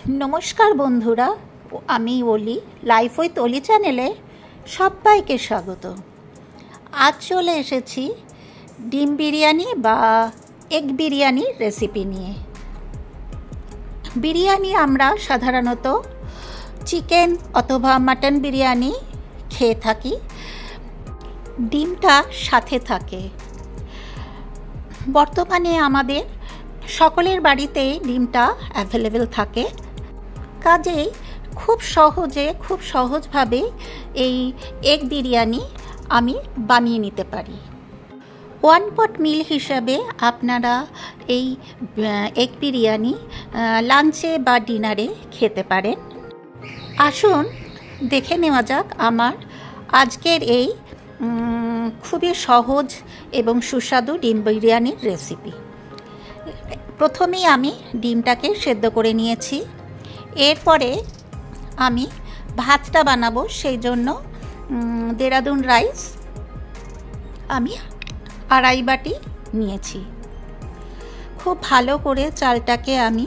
নমস্কার বন্ধুরা, আমি অলি লাইফ উইথ অলি চ্যানেলে সবাইকে স্বাগত। আজ চলে এসেছি ডিম বিরিয়ানি বা এগ বিরিয়ানির রেসিপি নিয়ে। বিরিয়ানি আমরা সাধারণত চিকেন অথবা মাটন বিরিয়ানি খেয়ে থাকি, ডিমটা সাথে থাকে। বর্তমানে আমাদের সকলের বাড়িতেই ডিমটা অ্যাভেলেবেল থাকে, কাজেই খুব সহজভাবে এই এগ বিরিয়ানি আমি বানিয়ে নিতে পারি। ওয়ান পট মিল হিসাবে আপনারা এই এগ বিরিয়ানি লাঞ্চে বা ডিনারে খেতে পারেন। আসুন দেখে নেওয়া যাক আমার আজকের এই খুবই সহজ এবং সুস্বাদু ডিম বিরিয়ানির রেসিপি। প্রথমেই আমি ডিমটাকে সেদ্ধ করে নিয়েছি। এরপরে আমি ভাতটা বানাবো, সেই জন্য দেরাদুন রাইস আমি আড়াই বাটি নিয়েছি। খুব ভালো করে চালটাকে আমি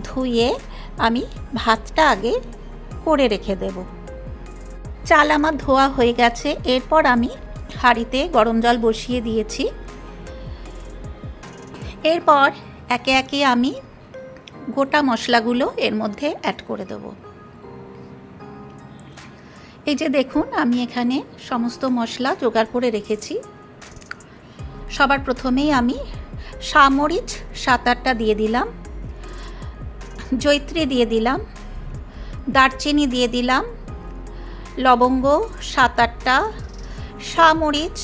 ধুয়ে আমি ভাতটা আগে করে রেখে দেব। চাল আমার ধোয়া হয়ে গেছে। এরপর আমি হাঁড়িতে গরম জল বসিয়ে দিয়েছি। এরপর একে একে আমি গোটা মশলাগুলো এর মধ্যে অ্যাড করে দেব। এই যে দেখুন, আমি এখানে সমস্ত মশলা জোগাড় করে রেখেছি। সবার প্রথমেই আমি শামরিচ 7-8টা দিয়ে দিলাম, জয়িত্রী দিয়ে দিলাম, দারচিনি দিয়ে দিলাম, লবঙ্গ 7-8টা, শামরিচ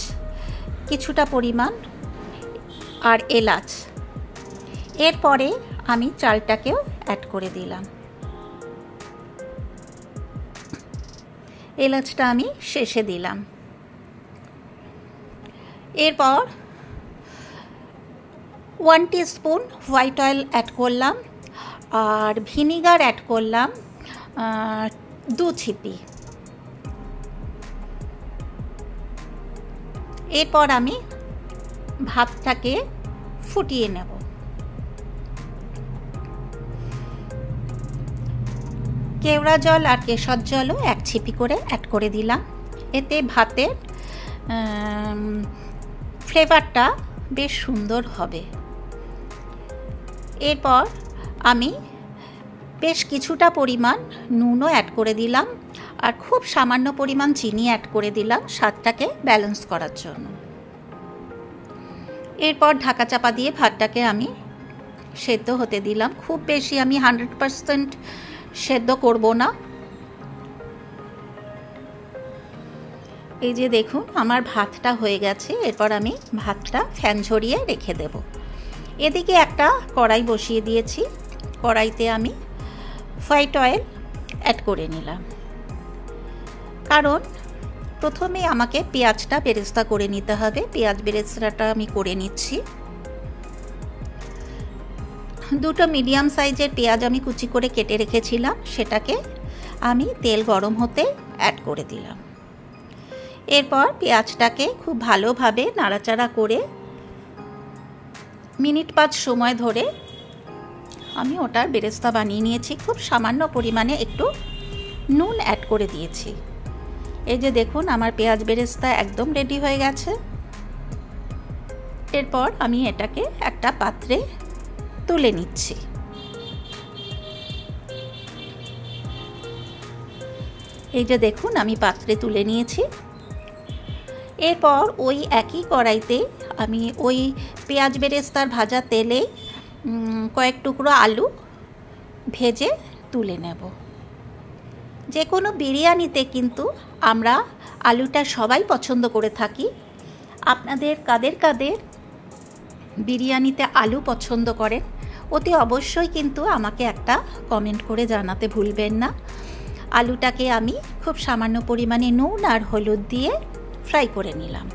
কিছুটা পরিমাণ, আর এলাচ। এরপরে আমি চালটাকেও অ্যাড করে দিলাম। এলাচটা আমি শেষে দিলাম। এরপর 1 টিস্পুন হোয়াইট অয়েল অ্যাড করলাম, আর ভিনিগার অ্যাড করলাম 2 ছিপি। এরপর আমি ভাতটাকে ফুটিয়ে নেব। কেওড়া জল আর কেশর জলও 1 ছিপি করে অ্যাড করে দিলাম। এতে ভাতের ফ্লেভারটা বেশ সুন্দর হবে। এরপর আমি বেশ কিছুটা পরিমাণ নুনও অ্যাড করে দিলাম, আর খুব সামান্য পরিমাণ চিনি অ্যাড করে দিলাম স্বাদটাকে ব্যালেন্স করার জন্য। এরপর ঢাকা চাপা দিয়ে ভাতটাকে আমি সেদ্ধ হতে দিলাম। খুব বেশি আমি 100% সেদ্ধ করব না। এই যে দেখুন, আমার ভাতটা হয়ে গেছে। এরপর আমি ভাতটা ফ্যান ঝরিয়ে রেখে দেব। এদিকে একটা কড়াই বসিয়ে দিয়েছি। কড়াইতে আমি হোয়াইট অয়েল অ্যাড করে নিলাম, কারণ প্রথমে আমাকে পেঁয়াজটা বেরেস্তা করে নিতে হবে। পেঁয়াজ বেরেস্তাটা আমি করে নিচ্ছি। 2টো মিডিয়াম সাইজের পেঁয়াজ আমি কুচি করে কেটে রেখেছিলাম, সেটাকে আমি তেল গরম হতে অ্যাড করে দিলাম। এরপর পেঁয়াজটাকে খুব ভালোভাবে নাড়াচাড়া করে মিনিট 5 সময় ধরে আমি ওটার বেরেস্তা বানিয়ে নিয়েছি। খুব সামান্য পরিমাণে একটু নুন অ্যাড করে দিয়েছি। এই যে দেখুন, আমার পেঁয়াজ বেরেস্তা একদম রেডি হয়ে গেছে। এরপর আমি এটাকে একটা পাত্রে তুলে নিচ্ছি। এই যে দেখুন, আমি পাত্রে তুলে নিয়েছি। এরপর ওই একই কড়াইতে আমি ওই পেঁয়াজ বেরেস্তার ভাজা তেলে কয়েক টুকরো আলু ভেজে তুলে নেব। যে কোনো বিরিয়ানিতে কিন্তু আমরা আলুটা সবাই পছন্দ করে থাকি। আপনাদের কাদের বিরিয়ানিতে আলু পছন্দ করেন অতি অবশ্যই কিন্তু আমাকে একটা কমেন্ট করে জানাতে ভুলবেন না। আলুটাকে আমি খুব সামান্য পরিমাণে নুন আর হলুদ দিয়ে ফ্রাই করে নিলাম।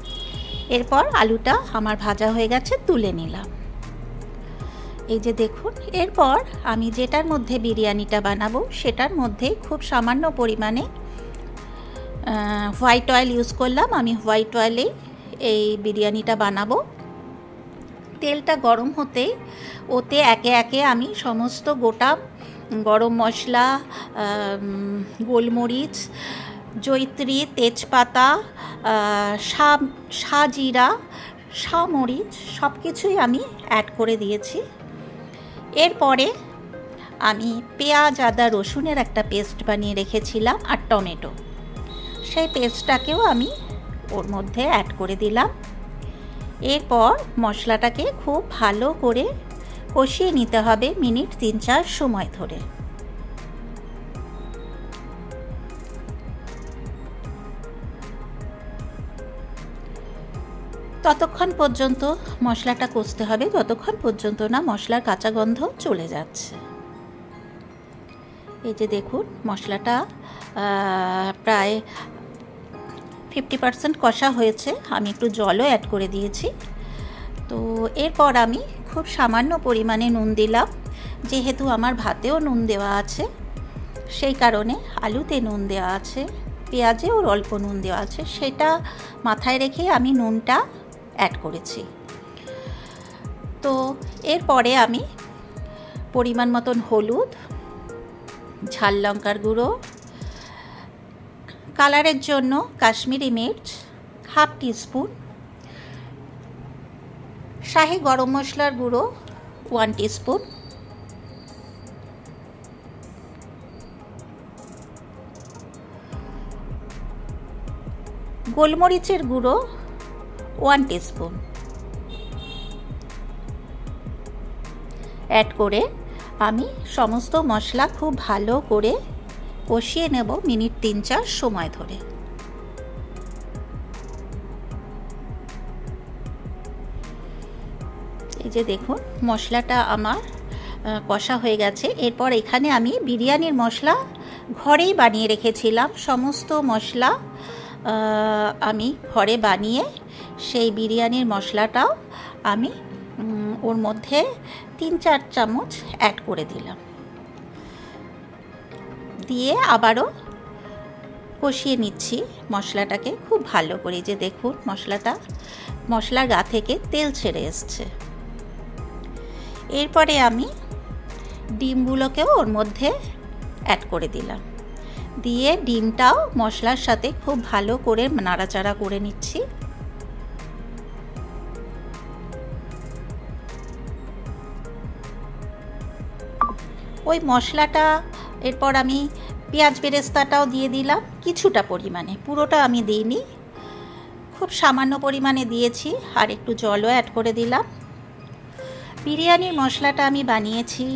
এরপর আলুটা আমার ভাজা হয়ে গেছে, তুলে নিলাম। এই যে দেখুন, এরপর আমি যেটার মধ্যে বিরিয়ানিটা বানাবো সেটার মধ্যে খুব সামান্য পরিমাণে হোয়াইট অয়েল ইউজ করলাম। আমি হোয়াইট অয়েলেই এই বিরিয়ানিটা বানাবো। তেলটা গরম হতে ওতে একে একে আমি সমস্ত গোটা গরম মশলা, গোলমরিচ, জয়িত্রী, তেজপাতা, সাজিরা, সামরিচ সব কিছুই আমি অ্যাড করে দিয়েছি। এরপরে আমি পেঁয়াজ, আদা, রসুনের একটা পেস্ট বানিয়ে রেখেছিলাম আর টমেটো, সেই পেস্টটাকেও আমি ওর মধ্যে অ্যাড করে দিলাম। এরপর মশলাটাকে খুব ভালো করে কষিয়ে নিতে হবে মিনিট 3-4 সময় ধরে। ততক্ষণ পর্যন্ত মশলাটা কষতে হবে যতক্ষণ পর্যন্ত না মশলার কাঁচা গন্ধ চলে যাচ্ছে। এই যে দেখুন মশলাটা প্রায় 50% কষা হয়েছে। আমি একটু জলও অ্যাড করে দিয়েছি। তো এরপর আমি খুব সামান্য পরিমাণে নুন দিলাম, যেহেতু আমার ভাতেও নুন দেওয়া আছে সেই কারণে, আলুতে নুন দেওয়া আছে, পেঁয়াজেও অল্প নুন দেওয়া আছে, সেটা মাথায় রেখে আমি নুনটা অ্যাড করেছি। তো এরপরে আমি পরিমাণ মতন হলুদ, ঝাল লঙ্কার গুঁড়ো, কালারের জন্য কাশ্মীরি মির্চ 1/2 টিস্পুন, শাহি গরম মশলার গুঁড়ো 1 টিস্পুন, গোলমরিচের গুঁড়ো 1 টিস্পুন অ্যাড করে আমি সমস্ত মশলা খুব ভালো করে কষিয়ে নেব মিনিট 3-4 সময় ধরে। এই যে দেখুন মশলাটা আমার কষা হয়ে গেছে। এরপর এখানে আমি বিরিয়ানির মশলা ঘরেই বানিয়ে রেখেছিলাম, সমস্ত মশলা আমি ঘরে বানিয়ে সেই বিরিয়ানির মশলাটাও আমি ওর মধ্যে 3-4 চামচ অ্যাড করে দিলাম, দিয়ে আবারও কষিয়ে নিচ্ছি মশলাটাকে খুব ভালো করে। যে দেখুন মশলার গা থেকে তেল ছেড়ে এসছে। এরপরে আমি ডিমগুলোকেও ওর মধ্যে অ্যাড করে দিলাম, দিয়ে ডিমটাও মশলার সাথে খুব ভালো করে নাড়াচাড়া করে নিচ্ছি। ওই মশলাটা এরপর আমি পেঁয়াজ বেরেস্তাটাও দিয়ে দিলাম কিছুটা পরিমাণে, পুরোটা আমি দিইনি, খুব সামান্য পরিমাণে দিয়েছি, আর একটু জলও অ্যাড করে দিলাম। বিরিয়ানির মশলাটা আমি বানিয়েছি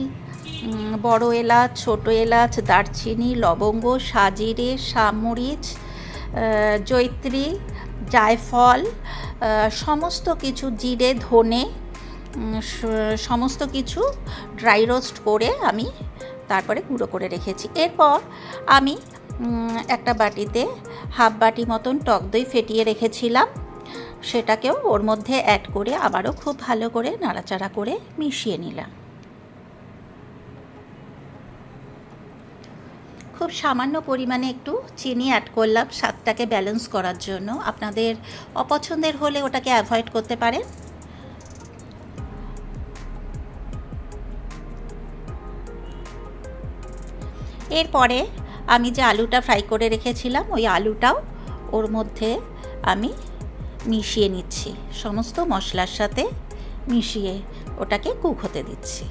বড় এলাচ, ছোট এলাচ, দারচিনি, লবঙ্গ, সাজিরে, সামরিচ, জয়িত্রী, জায়ফল, সমস্ত কিছু, জিরে, ধনে, সমস্ত কিছু ড্রাই রোস্ট করে আমি তারপরে গুঁড়ো করে রেখেছি। এরপর আমি একটা বাটিতে 1/2 বাটি মতন টক দই ফেটিয়ে রেখেছিলাম, সেটাকেও ওর মধ্যে অ্যাড করে আবারও খুব ভালো করে নাড়াচাড়া করে মিশিয়ে নিলাম। খুব সামান্য পরিমাণে একটু চিনি অ্যাড করলাম স্বাদটাকে ব্যালেন্স করার জন্য, আপনাদের অপছন্দের হলে ওটাকে অ্যাভয়েড করতে পারেন। এরপরে আমি যে আলুটা ফ্রাই করে রেখেছিলাম ওই আলুটাও ওর মধ্যে আমি মিশিয়ে নিচ্ছি, সমস্ত মশলার সাথে মিশিয়ে ওটাকে কুক হতে দিচ্ছি।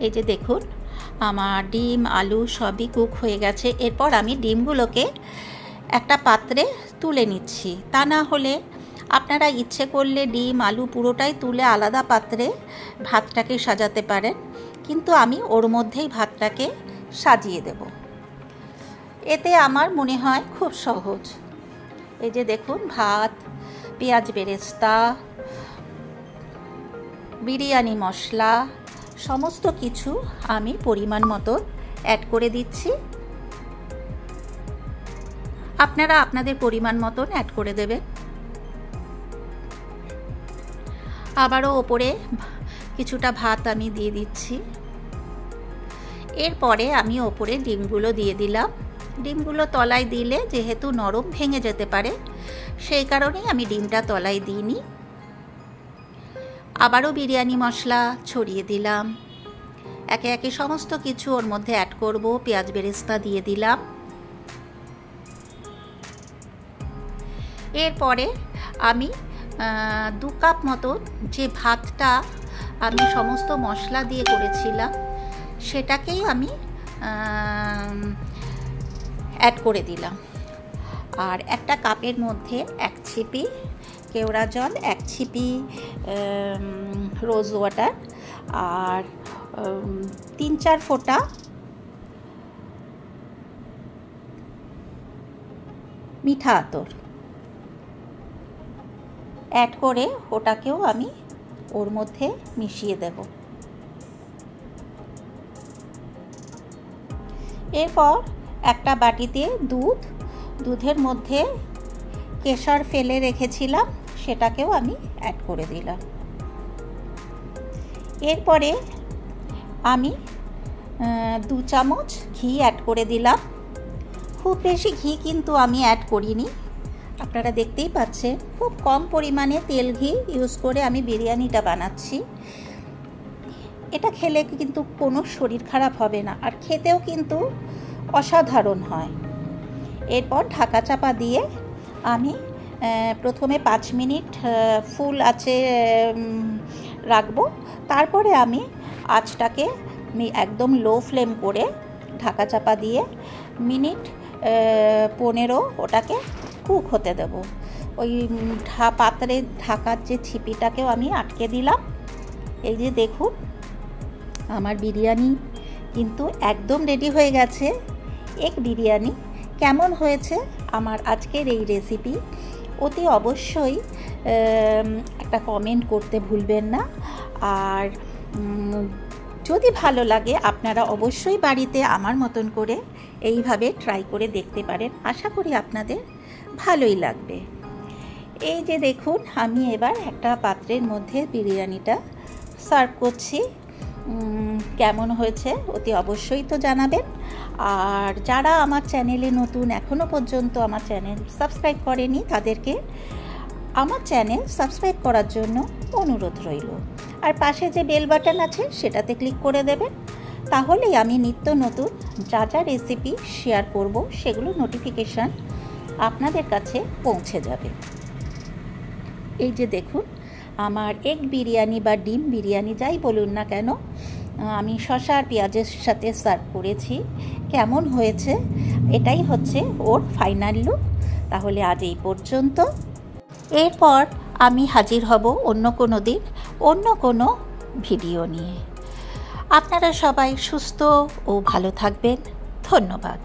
এই যে দেখুন আমার ডিম, আলু সবই কুক হয়ে গেছে। এরপর আমি ডিমগুলোকে একটা পাত্রে তুলে নিচ্ছি, তা না হলে আপনারা ইচ্ছে করলে ডিম, আলু পুরোটাই তুলে আলাদা পাত্রে ভাতটাকে সাজাতে পারেন, কিন্তু আমি ওর মধ্যেই ভাতটাকে সাজিয়ে দেব, এতে আমার মনে হয় খুব সহজ। এই যে দেখুন ভাত, পেঁয়াজ বেরেস্তা, বিরিয়ানি মশলা সমস্ত কিছু আমি পরিমাণ মতো অ্যাড করে দিচ্ছি, আপনারা আপনাদের পরিমাণ মতন অ্যাড করে দেবেন। আবারও ওপরে কিছুটা ভাত আমি দিয়ে দিচ্ছি। এরপরে আমি ওপরে ডিমগুলো দিয়ে দিলাম। ডিমগুলো তলায় দিলে যেহেতু নরম ভেঙে যেতে পারে সেই কারণেই আমি ডিমটা তলায় দিইনি। আবারও বিরিয়ানি মশলা ছড়িয়ে দিলাম, একে একে সমস্ত কিছু ওর মধ্যে অ্যাড করব। পেঁয়াজ বেরেস্তা দিয়ে দিলাম। এরপরে আমি 2 কাপ মতো যে ভাতটা আমি সমস্ত মশলা দিয়ে করেছিলাম সেটাকেই আমি অ্যাড করে দিলাম। আর একটা কাপের মধ্যে 1 ছিপি কেওড়া জল, 1 ছিপি রোজ ওয়াটার আর 3-4 ফোঁটা মিঠা আতর অ্যাড করে ওটাকেও আমি ওর মধ্যে মিশিয়ে দেব। এরপর একটা বাটিতে দুধের মধ্যে কেশর ফেলে রেখেছিলাম সেটাকেও আমি অ্যাড করে দিলাম। এরপরে আমি 2 চামচ ঘি অ্যাড করে দিলাম। খুব বেশি ঘি কিন্তু আমি অ্যাড করিনি, আপনারা দেখতেই পাচ্ছেন খুব কম পরিমাণে তেল ঘি ইউজ করে আমি বিরিয়ানিটা বানাচ্ছি। এটা খেলে কিন্তু কোনো শরীর খারাপ হবে না, আর খেতেও কিন্তু অসাধারণ হয়। এরপর ঢাকা চাপা দিয়ে আমি প্রথমে 5 মিনিট ফুল আঁচে রাখবো, তারপরে আমি আঁচটাকে একদম লো ফ্লেম করে ঢাকা চাপা দিয়ে মিনিট 15 ওটাকে কুক হতে দেব। ওই পাত্রের ঢাকার যে ছিপিটাকেও আমি আটকে দিলাম। এই যে দেখুন আমার বিরিয়ানি কিন্তু একদম রেডি হয়ে গেছে। এগ বিরিয়ানি কেমন হয়েছে আমার আজকের এই রেসিপি অতি অবশ্যই একটা কমেন্ট করতে ভুলবেন না। আর যদি ভালো লাগে আপনারা অবশ্যই বাড়িতে আমার মতন করে এইভাবে ট্রাই করে দেখতে পারেন। আশা করি আপনাদের ভালোই লাগবে। এই যে দেখুন আমি এবার একটা পাত্রের মধ্যে বিরিয়ানিটা সার্ভ করছি। কেমন হয়েছে অতি অবশ্যই তো জানাবেন। আর যারা আমার চ্যানেলে নতুন এখনও পর্যন্ত আমার চ্যানেল সাবস্ক্রাইব করেনি তাদেরকে আমার চ্যানেল সাবস্ক্রাইব করার জন্য অনুরোধ রইল। আর পাশে যে বেল বাটন আছে সেটাতে ক্লিক করে দেবেন, তাহলেই আমি নিত্য নতুন যা যা রেসিপি শেয়ার করব সেগুলো নোটিফিকেশান আপনাদের কাছে পৌঁছে যাবে। এই যে দেখুন আমার এগ বিরিয়ানি বা ডিম বিরিয়ানি যাই বলুন না কেন আমি শসা আর পেঁয়াজের সাথে সার্ভ করেছি। কেমন হয়েছে এটাই হচ্ছে ওর ফাইনাল লুক। তাহলে আজ এই পর্যন্ত। এরপর আমি হাজির হব অন্য কোনো দিন অন্য কোনো ভিডিও নিয়ে। আপনারা সবাই সুস্থ ও ভালো থাকবেন। ধন্যবাদ।